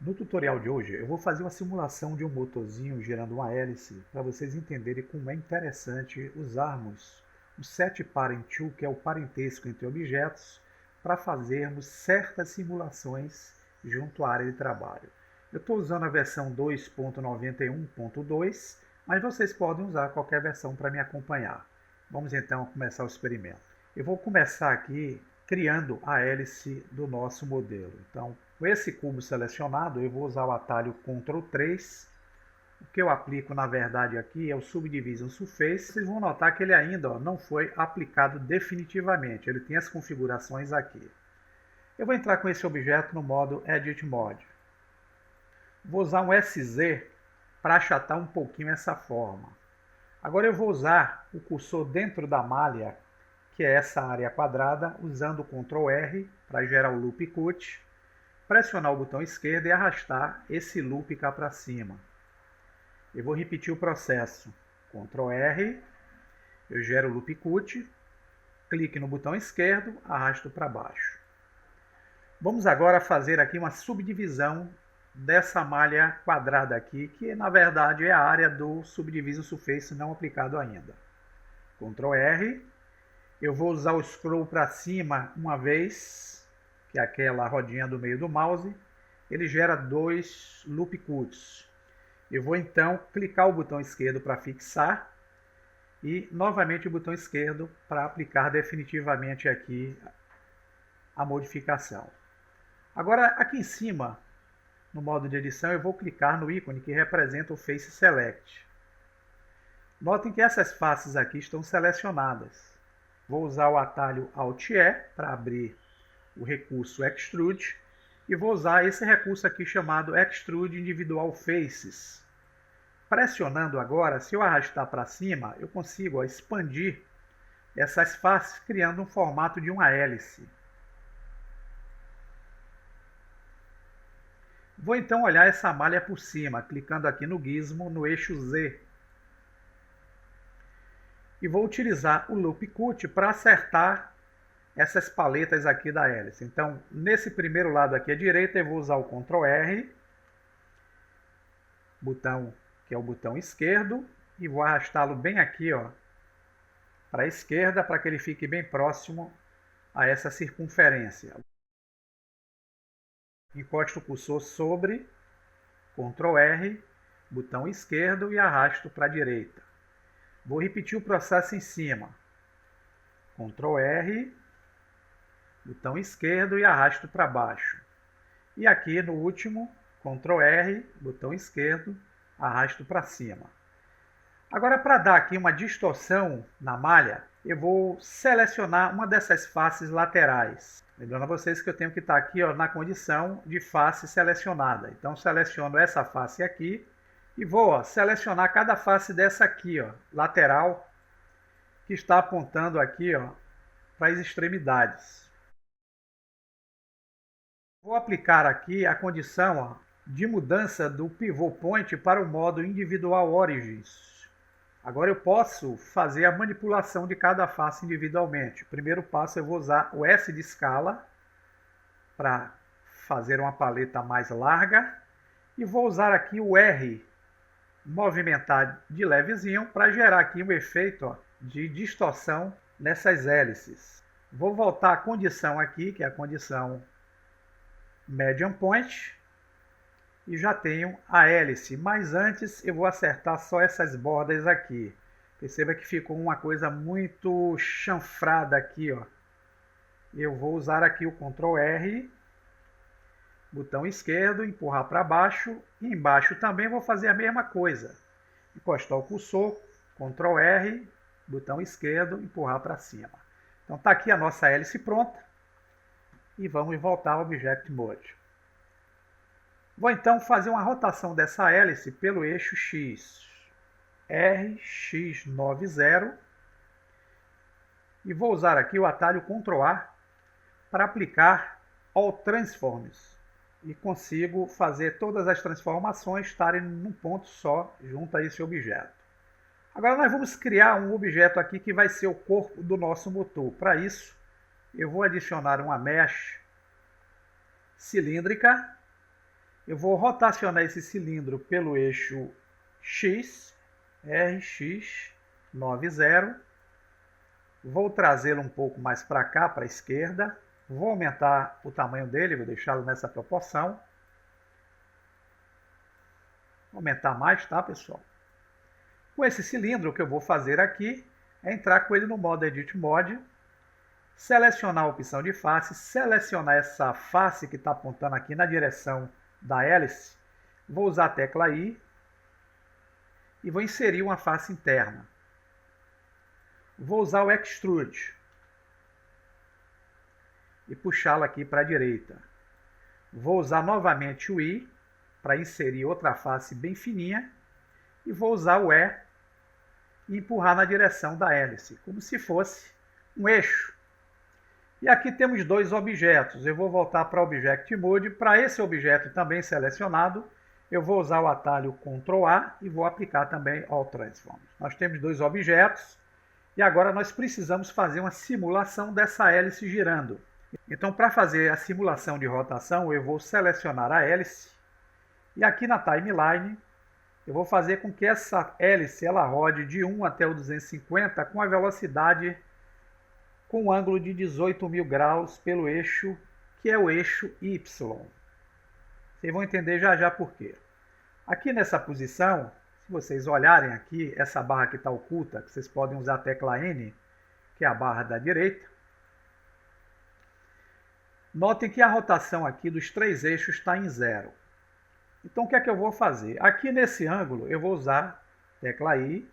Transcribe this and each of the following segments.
No tutorial de hoje eu vou fazer uma simulação de um motorzinho girando uma hélice para vocês entenderem como é interessante usarmos o set parent tool, que é o parentesco entre objetos, para fazermos certas simulações junto à área de trabalho. Eu estou usando a versão 2.91.2, mas vocês podem usar qualquer versão para me acompanhar. Vamos então começar o experimento. Eu vou começar aqui criando a hélice do nosso modelo. Então, com esse cubo selecionado, eu vou usar o atalho Ctrl 3. O que eu aplico, na verdade, aqui é o Subdivision Surface. Vocês vão notar que ele ainda não foi aplicado definitivamente. Ele tem as configurações aqui. Eu vou entrar com esse objeto no modo Edit Mode. Vou usar um SZ para achatar um pouquinho essa forma. Agora eu vou usar o cursor dentro da malha, que é essa área quadrada, usando o Ctrl R para gerar o Loop Cut, pressionar o botão esquerdo e arrastar esse loop cá para cima. Eu vou repetir o processo. Ctrl R, eu gero o Loop Cut, clique no botão esquerdo, arrasto para baixo. Vamos agora fazer aqui uma subdivisão dessa malha quadrada aqui, que na verdade é a área do Subdivision Surface não aplicado ainda. Ctrl R, eu vou usar o scroll para cima uma vez, que é aquela rodinha do meio do mouse, ele gera dois loop cuts. Eu vou então clicar o botão esquerdo para fixar e novamente o botão esquerdo para aplicar definitivamente aqui a modificação. Agora aqui em cima, no modo de edição, eu vou clicar no ícone que representa o Face Select. Notem que essas faces aqui estão selecionadas. Vou usar o atalho Alt-E para abrir o recurso Extrude e vou usar esse recurso aqui chamado Extrude Individual Faces. Pressionando agora, se eu arrastar para cima, eu consigo expandir essas faces criando um formato de uma hélice. Vou então olhar essa malha por cima, clicando aqui no gizmo no eixo Z. E vou utilizar o Loop Cut para acertar essas paletas aqui da hélice. Então, nesse primeiro lado aqui à direita, eu vou usar o Ctrl R, botão que é o botão esquerdo, e vou arrastá-lo bem aqui, ó, para a esquerda, para que ele fique bem próximo a essa circunferência. Encosto o cursor sobre, Ctrl R, botão esquerdo e arrasto para a direita. Vou repetir o processo em cima. Ctrl R, botão esquerdo e arrasto para baixo. E aqui no último, Ctrl R, botão esquerdo, arrasto para cima. Agora, para dar aqui uma distorção na malha, eu vou selecionar uma dessas faces laterais. Lembrando a vocês que eu tenho que estar aqui, ó, na condição de face selecionada. Então, seleciono essa face aqui e vou, ó, selecionar cada face dessa aqui, ó, lateral, que está apontando aqui, ó, para as extremidades. Vou aplicar aqui a condição, ó, de mudança do pivot point para o modo individual origins. Agora eu posso fazer a manipulação de cada face individualmente. O primeiro passo eu vou usar o S de escala para fazer uma paleta mais larga. E vou usar aqui o R, movimentar de levezinho, para gerar aqui um efeito, ó, de distorção nessas hélices. Vou voltar à condição aqui, que é a condição Medium Point. E já tenho a hélice, mas antes eu vou acertar só essas bordas aqui. Perceba que ficou uma coisa muito chanfrada aqui, ó. Eu vou usar aqui o Ctrl R, botão esquerdo, empurrar para baixo, e embaixo também vou fazer a mesma coisa. Encostar o cursor, Ctrl R, botão esquerdo, empurrar para cima. Então está aqui a nossa hélice pronta, e vamos voltar ao Object Mode. Vou então fazer uma rotação dessa hélice pelo eixo X, RX90, e vou usar aqui o atalho Ctrl A para aplicar All Transforms, e consigo fazer todas as transformações estarem num ponto só junto a esse objeto. Agora nós vamos criar um objeto aqui que vai ser o corpo do nosso motor. Para isso, eu vou adicionar uma mesh cilíndrica. Eu vou rotacionar esse cilindro pelo eixo X, RX 90. Vou trazê-lo um pouco mais para cá, para a esquerda. Vou aumentar o tamanho dele, vou deixá-lo nessa proporção. Vou aumentar mais, tá, pessoal? Com esse cilindro, o que eu vou fazer aqui é entrar com ele no modo Edit Mode, selecionar a opção de face, selecionar essa face que está apontando aqui na direção da hélice. Vou usar a tecla I e vou inserir uma face interna. Vou usar o Extrude e puxá-lo aqui para a direita. Vou usar novamente o I para inserir outra face bem fininha e vou usar o E e empurrar na direção da hélice, como se fosse um eixo. E aqui temos dois objetos. Eu vou voltar para o Object Mode. Para esse objeto também selecionado, eu vou usar o atalho Ctrl A e vou aplicar também ao Transform. Nós temos dois objetos e agora nós precisamos fazer uma simulação dessa hélice girando. Então, para fazer a simulação de rotação, eu vou selecionar a hélice e aqui na Timeline eu vou fazer com que essa hélice ela rode de 1 até o 250 com a velocidade com um ângulo de 18.000 graus pelo eixo, que é o eixo Y. Vocês vão entender já já por quê. Aqui nessa posição, se vocês olharem aqui, essa barra que está oculta, que vocês podem usar a tecla N, que é a barra da direita. Notem que a rotação aqui dos três eixos está em 0. Então o que é que eu vou fazer? Aqui nesse ângulo eu vou usar a tecla I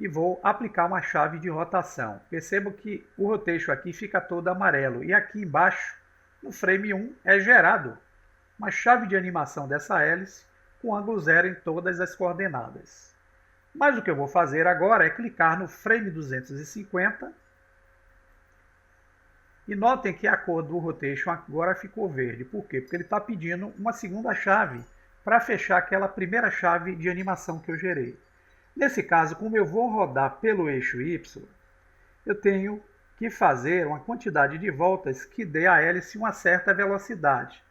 e vou aplicar uma chave de rotação. Percebo que o rotation aqui fica todo amarelo. E aqui embaixo, no frame 1, é gerado uma chave de animação dessa hélice com ângulo 0 em todas as coordenadas. Mas o que eu vou fazer agora é clicar no frame 250. E notem que a cor do rotation agora ficou verde. Por quê? Porque ele está pedindo uma segunda chave para fechar aquela primeira chave de animação que eu gerei. Nesse caso, como eu vou rodar pelo eixo Y, eu tenho que fazer uma quantidade de voltas que dê à hélice uma certa velocidade.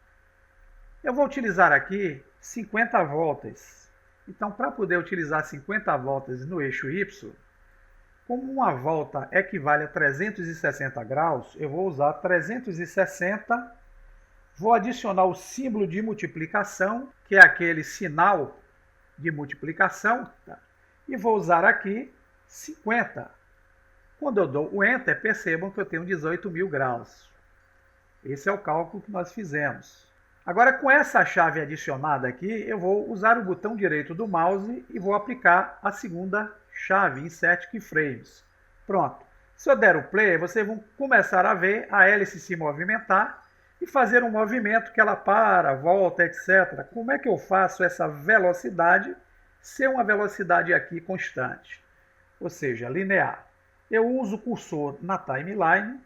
Eu vou utilizar aqui 50 voltas. Então, para poder utilizar 50 voltas no eixo Y, como uma volta equivale a 360 graus, eu vou usar 360, vou adicionar o símbolo de multiplicação, que é aquele sinal de multiplicação, tá? E vou usar aqui 50. Quando eu dou o Enter, percebam que eu tenho 18.000 graus. Esse é o cálculo que nós fizemos. Agora, com essa chave adicionada aqui, eu vou usar o botão direito do mouse e vou aplicar a segunda chave, Insert Keyframes. Pronto. Se eu der o play, vocês vão começar a ver a hélice se movimentar e fazer um movimento que ela para, volta, etc. Como é que eu faço essa velocidade ser uma velocidade aqui constante, ou seja, linear? Eu uso o cursor na timeline,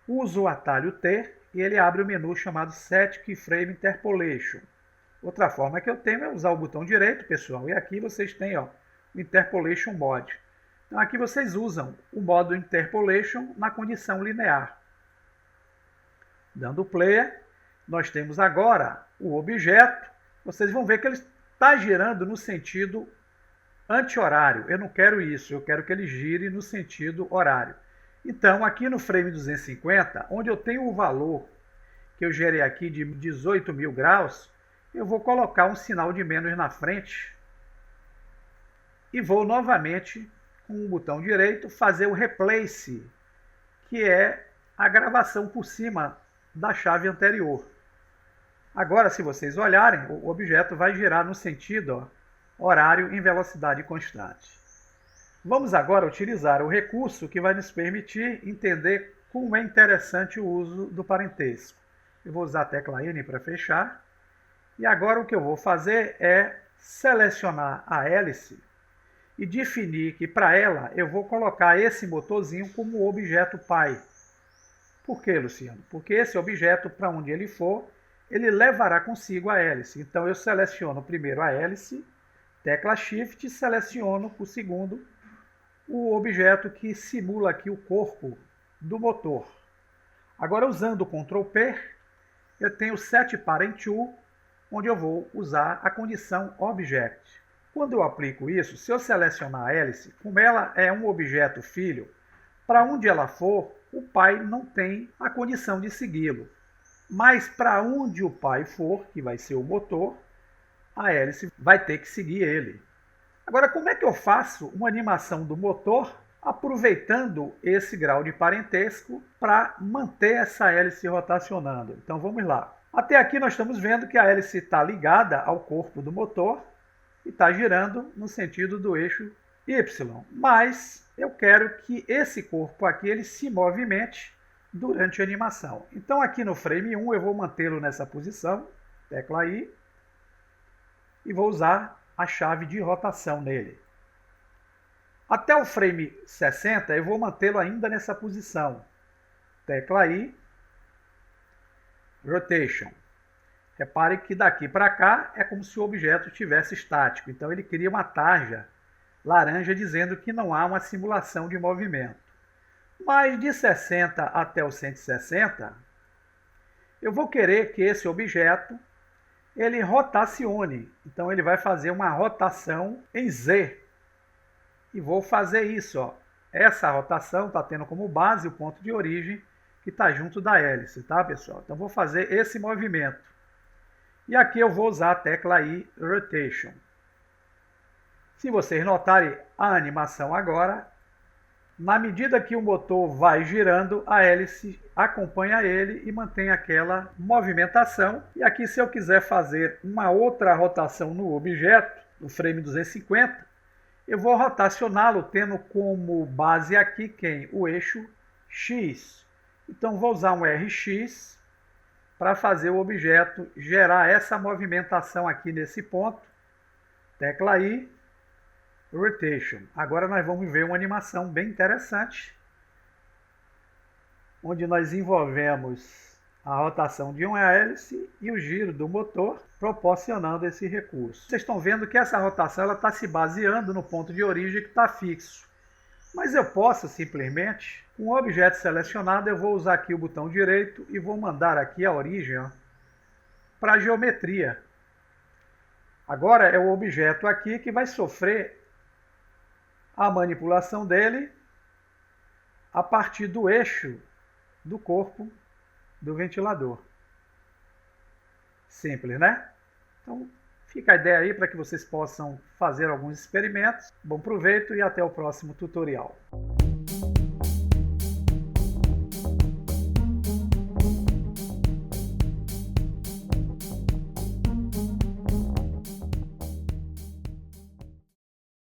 uso o atalho T e ele abre o menu chamado Set Keyframe Interpolation. Outra forma que eu tenho é usar o botão direito, pessoal, e aqui vocês têm o Interpolation Mode. Então aqui vocês usam o modo Interpolation na condição linear. Dando play, nós temos agora o objeto. Vocês vão ver que ele está girando no sentido anti-horário. Eu não quero isso, eu quero que ele gire no sentido horário. Então, aqui no frame 250, onde eu tenho o valor que eu gerei aqui de 18.000 graus, eu vou colocar um sinal de menos na frente e vou novamente, com o botão direito, fazer o Replace, que é a gravação por cima da chave anterior. Agora, se vocês olharem, o objeto vai girar no sentido horário em velocidade constante. Vamos agora utilizar o recurso que vai nos permitir entender como é interessante o uso do parentesco. Eu vou usar a tecla N para fechar. E agora o que eu vou fazer é selecionar a hélice e definir que para ela eu vou colocar esse motorzinho como objeto pai. Por quê, Luciano? Porque esse objeto, para onde ele for, ele levará consigo a hélice. Então eu seleciono primeiro a hélice, tecla Shift e seleciono por segundo o objeto que simula aqui o corpo do motor. Agora, usando o Ctrl P, eu tenho o setParentTo, onde eu vou usar a condição Object. Quando eu aplico isso, se eu selecionar a hélice, como ela é um objeto filho, para onde ela for, o pai não tem a condição de segui-lo. Mas para onde o pai for, que vai ser o motor, a hélice vai ter que seguir ele. Agora, como é que eu faço uma animação do motor aproveitando esse grau de parentesco para manter essa hélice rotacionando? Então vamos lá. Até aqui nós estamos vendo que a hélice está ligada ao corpo do motor e está girando no sentido do eixo Y. Mas eu quero que esse corpo aqui ele se movimente durante a animação. Então aqui no frame 1 eu vou mantê-lo nessa posição, tecla I, e vou usar a chave de rotação nele. Até o frame 60 eu vou mantê-lo ainda nessa posição, tecla I, Rotation. Repare que daqui para cá é como se o objeto estivesse estático, então ele cria uma tarja laranja dizendo que não há uma simulação de movimento. Mas de 60 até o 160, eu vou querer que esse objeto ele rotacione. Então ele vai fazer uma rotação em Z. E vou fazer isso. Ó. Essa rotação está tendo como base o ponto de origem que está junto da hélice, tá, pessoal? Então vou fazer esse movimento. E aqui eu vou usar a tecla I, Rotation. Se vocês notarem a animação agora, na medida que o motor vai girando, a hélice acompanha ele e mantém aquela movimentação. E aqui, se eu quiser fazer uma outra rotação no objeto, no frame 250, eu vou rotacioná-lo tendo como base aqui quem? O eixo X. Então vou usar um RX para fazer o objeto gerar essa movimentação aqui nesse ponto. Tecla I, Rotation. Agora nós vamos ver uma animação bem interessante, onde nós envolvemos a rotação de uma hélice e o giro do motor, proporcionando esse recurso. Vocês estão vendo que essa rotação está se baseando no ponto de origem que está fixo. Mas eu posso simplesmente, com o objeto selecionado, eu vou usar aqui o botão direito e vou mandar aqui a origem para a geometria. Agora é o objeto aqui que vai sofrer a manipulação dele a partir do eixo do corpo do ventilador. Simples, né? Então, fica a ideia aí para que vocês possam fazer alguns experimentos. Bom proveito e até o próximo tutorial.